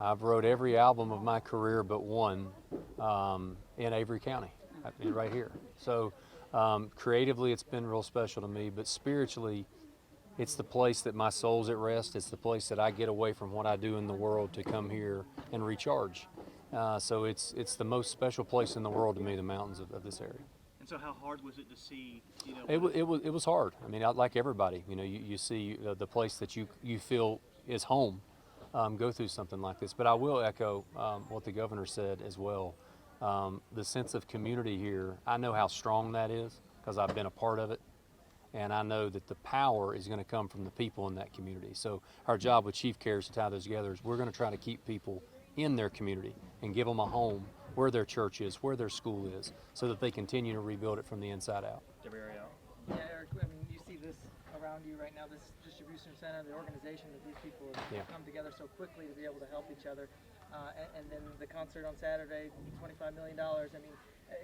I've wrote every album of my career but one in Avery County, right here. So creatively, it's been real special to me, but spiritually, it's the place that my soul's at rest. It's the place that I get away from what I do in the world to come here and recharge. So it's the most special place in the world to me, the mountains of this area. And so, how hard was it to see? It was hard. I mean, like everybody, you see the place that you feel is home go through something like this. But I will echo what the governor said as well. The sense of community here, I know how strong that is because I've been a part of it. And I know that the power is going to come from the people in that community. So our job with Chief Cares to tie those together is we're going to try to keep people in their community and give them a home where their church is, where their school is, so that they continue to rebuild it from the inside out. Yeah, Eric, I mean, you see this around you right now, this distribution center, the organization that these people have come together so quickly to be able to help each other. And then the concert on Saturday, $25 million. I mean,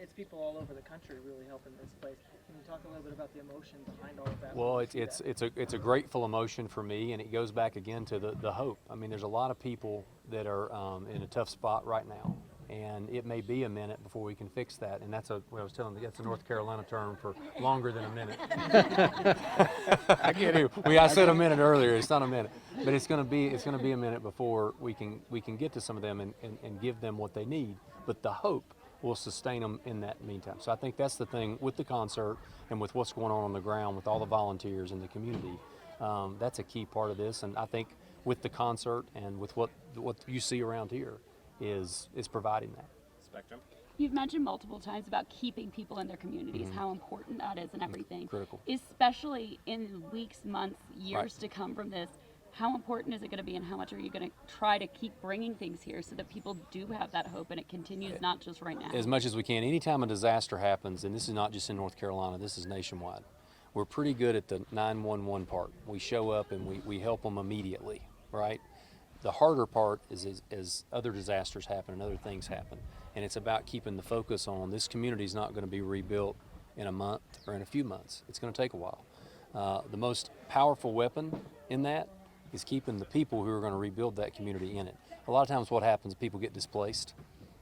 it's people all over the country really helping this place. Can you talk a little bit about the emotion behind all of that? Well, it's a grateful emotion for me, and it goes back again to the hope. I mean, there's a lot of people that are in a tough spot right now, and it may be a minute before we can fix that. And that's what I was telling you, that's a North Carolina term for longer than a minute. I get it. I said a minute earlier. It's not a minute, but it's going to be a minute before we can get to some of them and give them what they need. But the hope will sustain them in that meantime. So I think that's the thing with the concert and with what's going on the ground with all the volunteers in the community. That's a key part of this. And I think with the concert and with what you see around here is providing that. Spectrum. You've mentioned multiple times about keeping people in their communities, how important that is and everything. Critical. Especially in weeks, months, years to come from this. How important is it going to be, and how much are you going to try to keep bringing things here so that people do have that hope and it continues not just right now? As much as we can. Anytime a disaster happens, and this is not just in North Carolina, this is nationwide, we're pretty good at the 911 part. We show up and we help them immediately, right? The harder part is as other disasters happen and other things happen. And it's about keeping the focus on this community is not going to be rebuilt in a month or in a few months. It's going to take a while. The most powerful weapon in that is keeping the people who are going to rebuild that community in it. A lot of times what happens is people get displaced.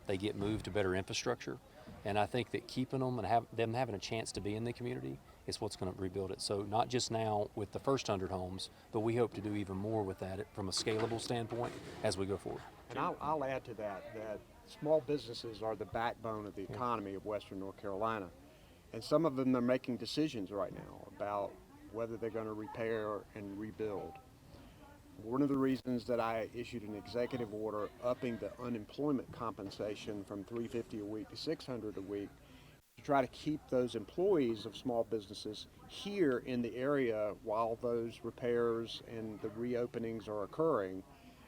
They get moved to better infrastructure. And I think that keeping them and them having a chance to be in the community is what's going to rebuild it. So not just now with the first 100 homes, but we hope to do even more with that from a scalable standpoint as we go forward. And I'll add to that small businesses are the backbone of the economy of Western North Carolina. And some of them are making decisions right now about whether they're going to repair and rebuild. One of the reasons that I issued an executive order upping the unemployment compensation from $350 a week to $600 a week to try to keep those employees of small businesses here in the area while those repairs and the reopenings are occurring.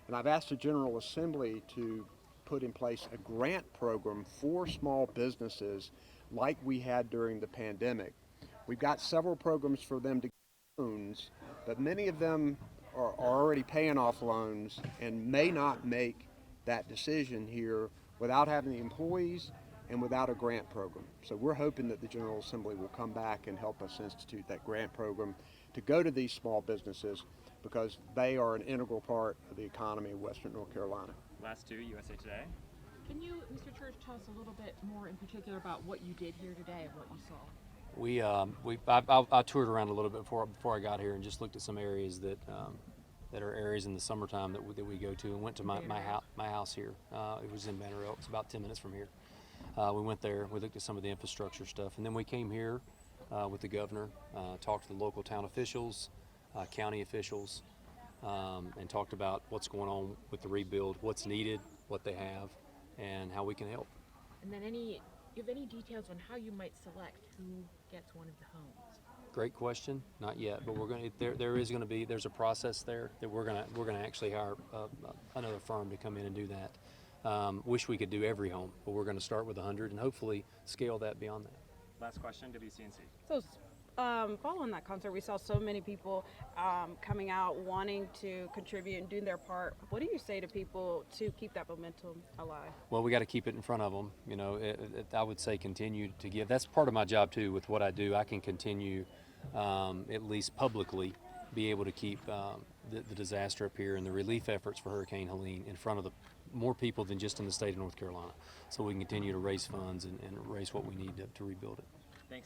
And I've asked the General Assembly to put in place a grant program for small businesses like we had during the pandemic. We've got several programs for them to get loans, but many of them are already paying off loans and may not make that decision here without having the employees and without a grant program. So we're hoping that the General Assembly will come back and help us institute that grant program to go to these small businesses because they are an integral part of the economy of Western North Carolina. Last two, USA Today. Can you, Mr. Church, tell us a little bit more in particular about what you did here today and what you saw? I toured around a little bit before I got here and just looked at some areas that are areas in the summertime that we go to, and went to my house here. It was in Banner Elk. It's about 10 minutes from here. We went there. We looked at some of the infrastructure stuff, and then we came here with the governor, talked to the local town officials, county officials, and talked about what's going on with the rebuild, what's needed, what they have, and how we can help. And then you have any details on how you might select who gets one of the homes? Great question. Not yet, but we're going to. There's a process there that we're gonna actually hire another firm to come in and do that. Wish we could do every home, but we're going to start with 100 and hopefully scale that beyond that. Last question, WCNC. So, following that concert, we saw so many people coming out wanting to contribute and do their part. What do you say to people to keep that momentum alive? Well, we got to keep it in front of them. You know, I would say continue to give. That's part of my job too. With what I do, I can continue, at least publicly, be able to keep the disaster up here and the relief efforts for Hurricane Helene in front of more people than just in the state of North Carolina, so we can continue to raise funds and raise what we need to rebuild it.